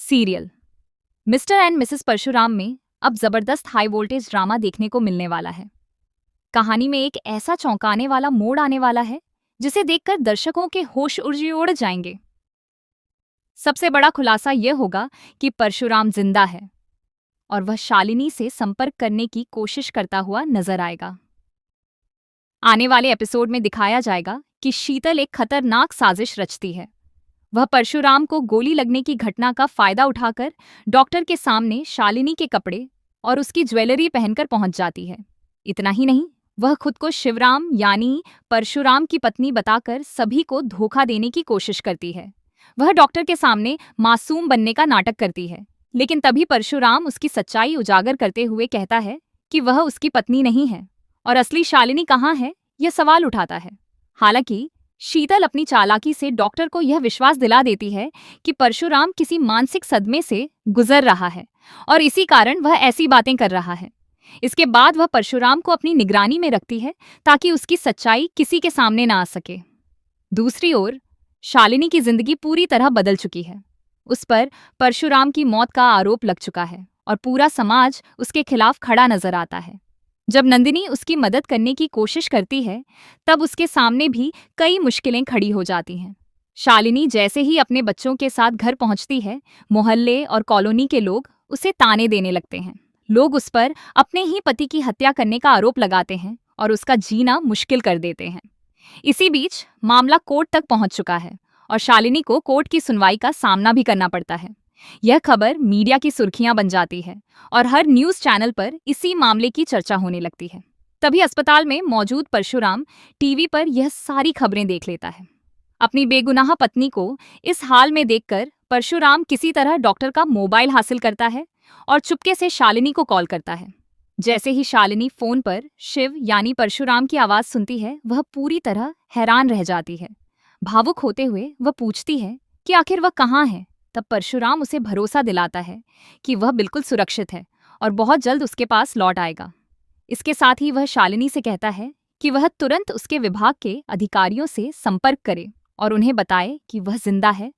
Serial mister and missus Parshuram में अब जबरदस्त हाई वोल्टेज ड्रामा देखने को मिलने वाला है। कहानी में एक ऐसा चौंकाने वाला मोड़ आने वाला है जिसे देखकर दर्शकों के होश उड़ जाएंगे। सबसे बड़ा खुलासा यह होगा कि परशुराम जिंदा है और वह शालिनी से संपर्क करने की कोशिश करता हुआ नजर आएगा। आने वाले एपिसोड में दिखाया जाएगा कि शीतल एक खतरनाक साजिश रचती है। वह परशुराम को गोली लगने की घटना का फायदा उठाकर डॉक्टर के सामने शालिनी के कपड़े और उसकी ज्वेलरी पहनकर पहुंच जाती है। इतना ही नहीं, वह खुद को शिवराम यानी परशुराम की पत्नी बताकर सभी को धोखा देने की कोशिश करती है। वह डॉक्टर के सामने मासूम बनने का नाटक करती है, लेकिन तभी परशुराम उसकी सच्चाई उजागर करते हुए कहता है कि वह उसकी पत्नी नहीं है और असली शालिनी कहाँ है, यह सवाल उठाता है। हालांकि शीतल अपनी चालाकी से डॉक्टर को यह विश्वास दिला देती है कि परशुराम किसी मानसिक सदमे से गुजर रहा है और इसी कारण वह ऐसी बातें कर रहा है। इसके बाद वह परशुराम को अपनी निगरानी में रखती है ताकि उसकी सच्चाई किसी के सामने ना आ सके। दूसरी ओर शालिनी की जिंदगी पूरी तरह बदल चुकी है। उस पर परशुराम की मौत का आरोप लग चुका है और पूरा समाज उसके खिलाफ खड़ा नजर आता है। जब नंदिनी उसकी मदद करने की कोशिश करती है, तब उसके सामने भी कई मुश्किलें खड़ी हो जाती हैं। शालिनी जैसे ही अपने बच्चों के साथ घर पहुंचती है, मोहल्ले और कॉलोनी के लोग उसे ताने देने लगते हैं। लोग उस पर अपने ही पति की हत्या करने का आरोप लगाते हैं और उसका जीना मुश्किल कर देते हैं। इसी बीच मामला कोर्ट तक पहुंच चुका है और शालिनी को कोर्ट की सुनवाई का सामना भी करना पड़ता है। यह खबर मीडिया की सुर्खियां बन जाती है और हर न्यूज चैनल पर इसी मामले की चर्चा होने लगती है। तभी अस्पताल में मौजूद परशुराम टीवी पर यह सारी खबरें देख लेता है। अपनी बेगुनाह पत्नी को इस हाल में देखकर परशुराम किसी तरह डॉक्टर का मोबाइल हासिल करता है और चुपके से शालिनी को कॉल करता है। जैसे ही शालिनी फोन पर शिव यानी परशुराम की आवाज सुनती है, वह पूरी तरह हैरान रह जाती है। भावुक होते हुए वह पूछती है कि आखिर वह कहाँ है। तब परशुराम उसे भरोसा दिलाता है कि वह बिल्कुल सुरक्षित है और बहुत जल्द उसके पास लौट आएगा। इसके साथ ही वह शालिनी से कहता है कि वह तुरंत उसके विभाग के अधिकारियों से संपर्क करे और उन्हें बताए कि वह जिंदा है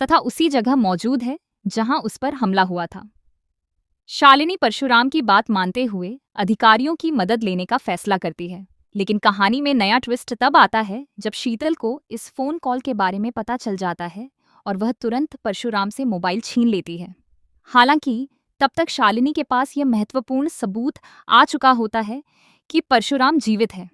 तथा उसी जगह मौजूद है जहां उस पर हमला हुआ था। शालिनी परशुराम की बात मानते हुए अधिकारियों की मदद लेने का फैसला करती है। लेकिन कहानी में नया ट्विस्ट तब आता है जब शीतल को इस फोन कॉल के बारे में पता चल जाता है और वह तुरंत परशुराम से मोबाइल छीन लेती है। हालांकि तब तक शालिनी के पास यह महत्वपूर्ण सबूत आ चुका होता है कि परशुराम जीवित है।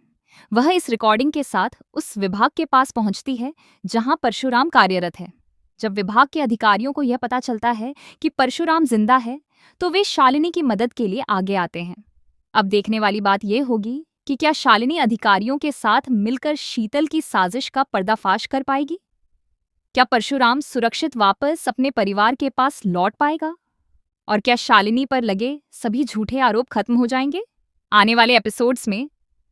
वह इस रिकॉर्डिंग के साथ उस विभाग के पास पहुंचती है जहां परशुराम कार्यरत है। जब विभाग के अधिकारियों को यह पता चलता है कि परशुराम जिंदा है, तो वे शालिनी की मदद के लिए आगे आते हैं। अब देखने वाली बात यह होगी कि क्या शालिनी अधिकारियों के साथ मिलकर शीतल की साजिश का पर्दाफाश कर पाएगी? क्या परशुराम सुरक्षित वापस अपने परिवार के पास लौट पाएगा? और क्या शालिनी पर लगे सभी झूठे आरोप खत्म हो जाएंगे? आने वाले एपिसोड्स में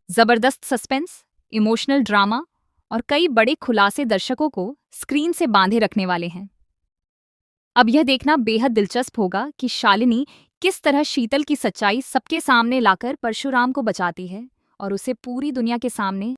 जबरदस्त सस्पेंस, इमोशनल ड्रामा और कई बड़े खुलासे दर्शकों को स्क्रीन से बांधे रखने वाले हैं। अब यह देखना बेहद दिलचस्प होगा कि शालिनी किस तरह शीतल की सच्चाई सबके सामने लाकर परशुराम को बचाती है और उसे पूरी दुनिया के सामने